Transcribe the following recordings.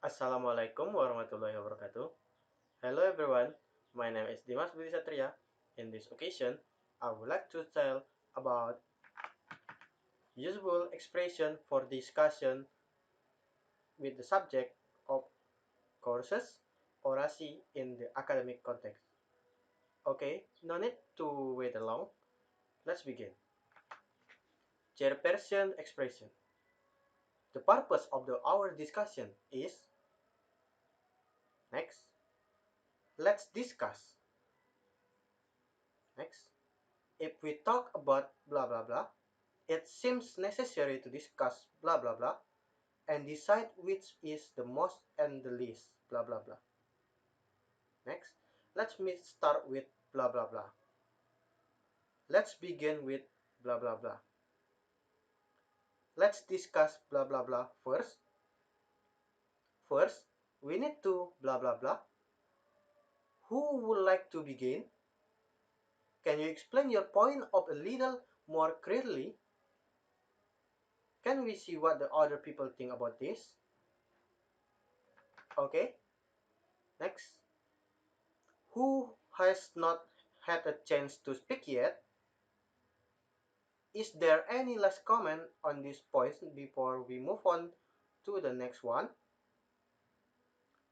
Assalamualaikum warahmatullahi wabarakatuh. Hello everyone, my name is Dimas Budi Satria. In this occasion, I would like to tell about usable expression for discussion with the subject of courses, Oracy in the academic context. Okay, no need to wait long. Let's begin. Chairperson expression. The purpose of our discussion is next. Let's discuss. Next. If we talk about blah blah blah, it seems necessary to discuss blah blah blah and decide which is the most and the least blah blah blah. Next, let me start with blah blah blah. Let's begin with blah blah blah. Let's discuss blah blah blah first. First, we need to blah blah blah. Who would like to begin? Can you explain your point of a little more clearly? Can we see what the other people think about this? Okay, next. Who has not had a chance to speak yet? Is there any last comment on this point before we move on to the next one?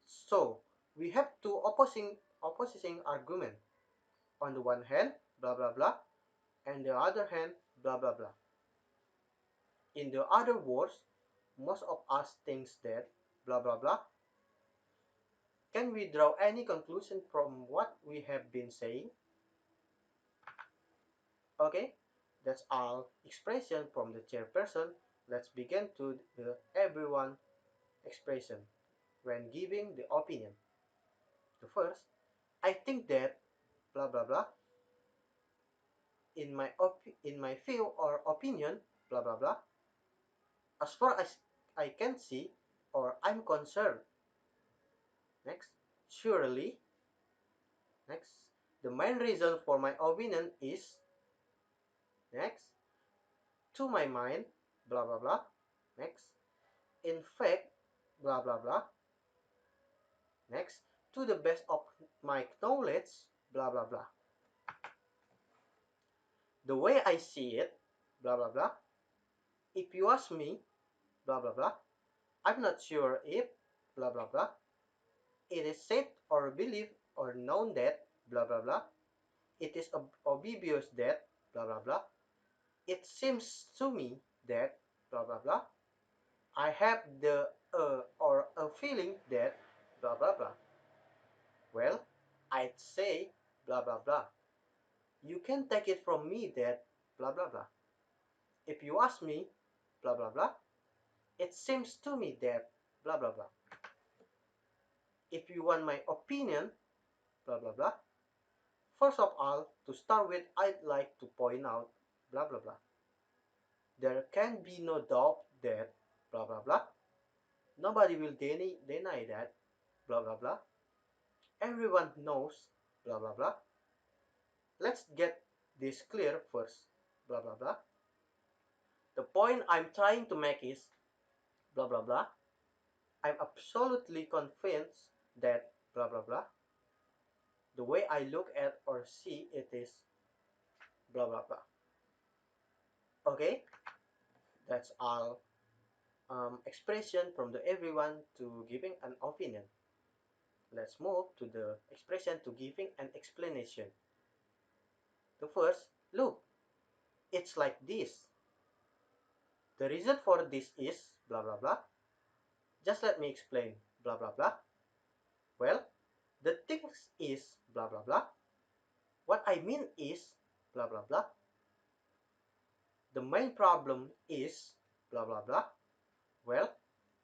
So, we have two opposing argument. On the one hand, blah blah blah, and the other hand, blah blah blah. In the other words, most of us thinks that blah blah blah. Can we draw any conclusion from what we have been saying? Okay, that's all expression from the chairperson. Let's begin to the everyone expression when giving the opinion. The first, I think that blah blah blah in my view or opinion blah blah blah as far as I can see or I'm concerned. Next, surely. Next, the main reason for my opinion is next to my mind blah blah blah. Next, in fact blah blah blah. Next, to the best of my knowledge blah blah blah. The way I see it blah blah blah. If you ask me blah blah blah, I'm not sure if blah blah blah. It is said or believed or known that blah blah blah. It is obvious that blah blah blah. It seems to me that blah blah blah. I have the or a feeling that blah blah blah. Well, I'd say blah blah blah. You can take it from me that blah blah blah. If you ask me blah blah blah, it seems to me that blah blah blah. If you want my opinion blah blah blah, first of all, to start with, I'd like to point out blah blah blah. There can be no doubt that blah blah blah. Nobody will deny that blah blah blah. Everyone knows blah blah blah. Let's get this clear first blah blah blah. The point I'm trying to make is blah blah blah. I'm absolutely convinced that blah blah blah. The way I look at or see it is blah blah blah. Okay, that's all expression from the everyone to giving an opinion. Let's move to the expression to giving an explanation. The first, look, it's like this. The reason for this is blah blah blah. Just let me explain blah blah blah. Well, the thing is blah blah blah. What I mean is blah blah blah. The main problem is blah blah blah. Well,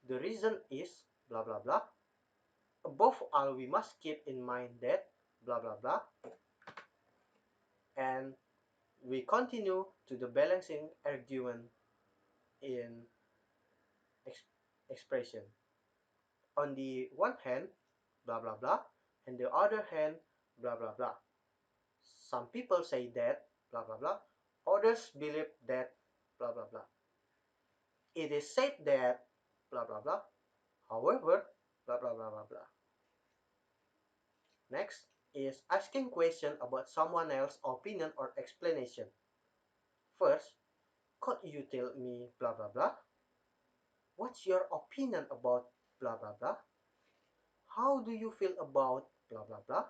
the reason is blah blah blah. Above all, we must keep in mind that blah blah blah. And we continue to the balancing argument in expression. On the one hand, blah blah blah, and the other hand, blah blah blah. Some people say that blah blah blah, others believe that blah blah blah. It is said that blah blah blah. However, blah blah blah blah blah. Next is asking question about someone else's opinion or explanation. First, could you tell me blah blah blah? What's your opinion about blah blah blah? How do you feel about blah blah blah?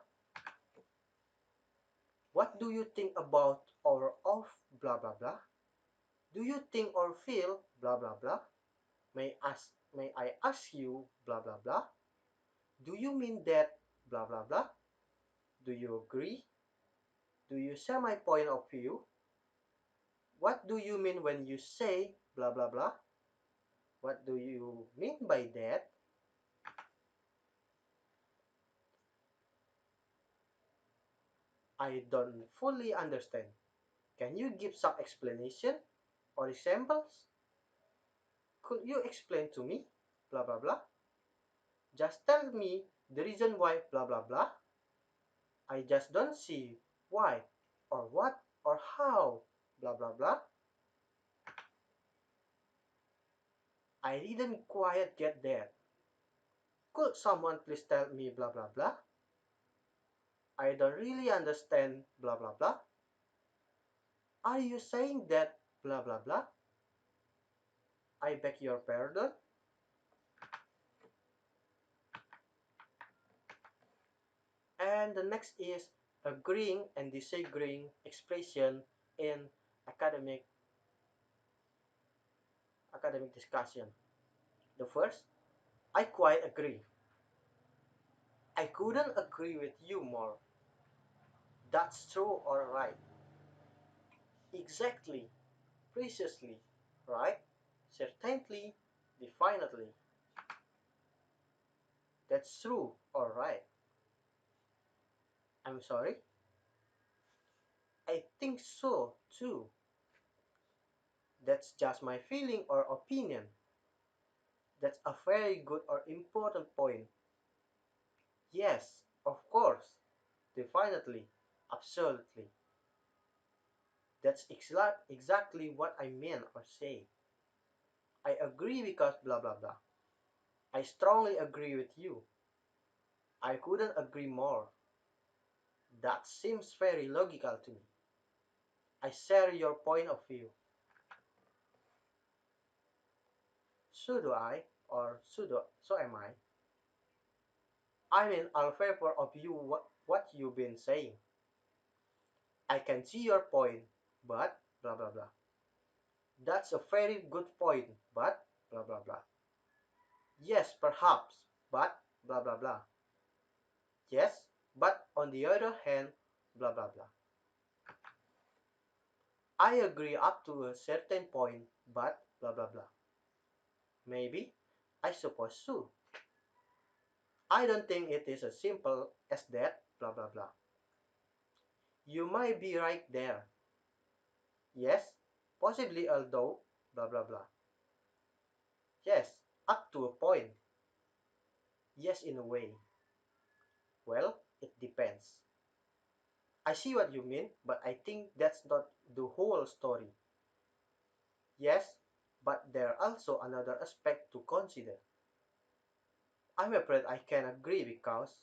What do you think about or of blah blah blah? Do you think or feel blah blah blah? May I ask you blah blah blah? Do you mean that blah blah blah? Do you agree? Do you share my point of view? What do you mean when you say blah blah blah? What do you mean by that? I don't fully understand. Can you give some explanation or examples? Could you explain to me blah blah blah? Just tell me the reason why blah blah blah. I just don't see why or what or how blah blah blah. I didn't quite get that. Could someone please tell me blah blah blah? I don't really understand blah blah blah. Are you saying that blah blah blah? I beg your pardon? And the next is agreeing and disagreeing expression in academic discussion. The first, I quite agree. I couldn't agree with you more. That's true or right. Exactly, precisely, right? Certainly, definitely. That's true or right. I'm sorry. I think so too. That's just my feeling or opinion. That's a very good or important point. Yes, of course. Definitely. Absolutely. That's exactly what I mean or say. I agree because blah blah blah. I strongly agree with you. I couldn't agree more. That seems very logical to me. I share your point of view. So do I, or so am I. I'm in all favor of you what you've been saying. I can see your point, but blah blah blah. That's a very good point, but blah blah blah. Yes, perhaps, but blah blah blah. Yes, but on the other hand, blah blah blah. I agree up to a certain point, but blah blah blah. Maybe, I suppose so. I don't think it is as simple as that, blah blah blah. You might be right there. Yes, possibly although, blah blah blah. Yes, up to a point. Yes, in a way. Well, it depends. I see what you mean, but I think that's not the whole story. Yes, but there also another aspect to consider. I'm afraid I can agree because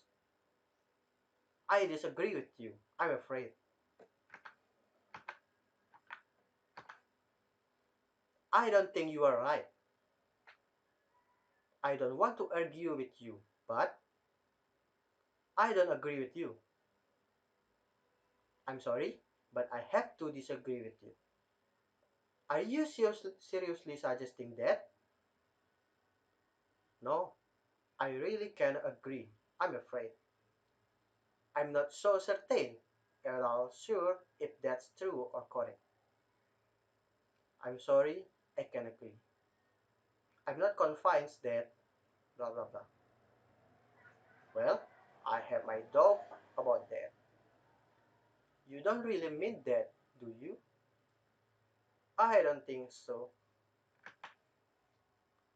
I disagree with you. I'm afraid. I don't think you are right. I don't want to argue with you, but I don't agree with you. I'm sorry, but I have to disagree with you. Are you seriously suggesting that? No, I really can't agree. I'm afraid. I'm not so certain at all sure if that's true or correct. I'm sorry, I can agree. I'm not convinced that blah blah blah. Well, I have my doubt about that. You don't really mean that, do you? I don't think so.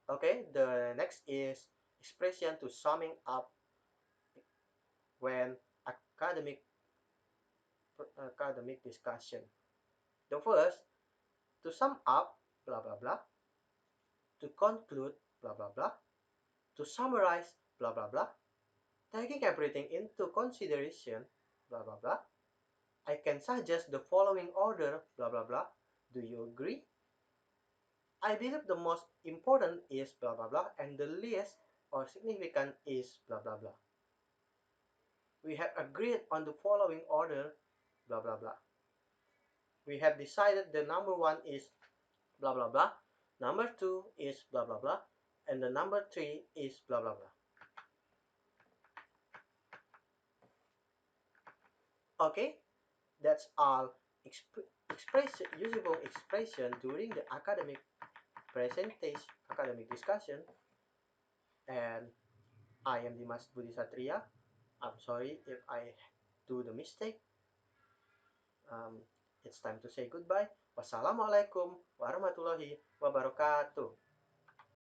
Okay, the next is expression to summing up when academic discussion. The first, to sum up, blah blah blah, to conclude, blah blah blah, to summarize, blah blah blah. Taking everything into consideration, blah blah blah, I can suggest the following order, blah blah blah. Do you agree? I believe the most important is blah blah blah and the least or significant is blah blah blah. We have agreed on the following order, blah blah blah. We have decided the number 1 is blah blah blah, number 2 is blah blah blah, and the number 3 is blah blah blah. Okay, that's all usable expression during the academic presentation, academic discussion. And I am Dimas Budi Satria. I'm sorry if I do the mistake. Um, it's time to say goodbye. Wassalamualaikum warahmatullahi wabarakatuh.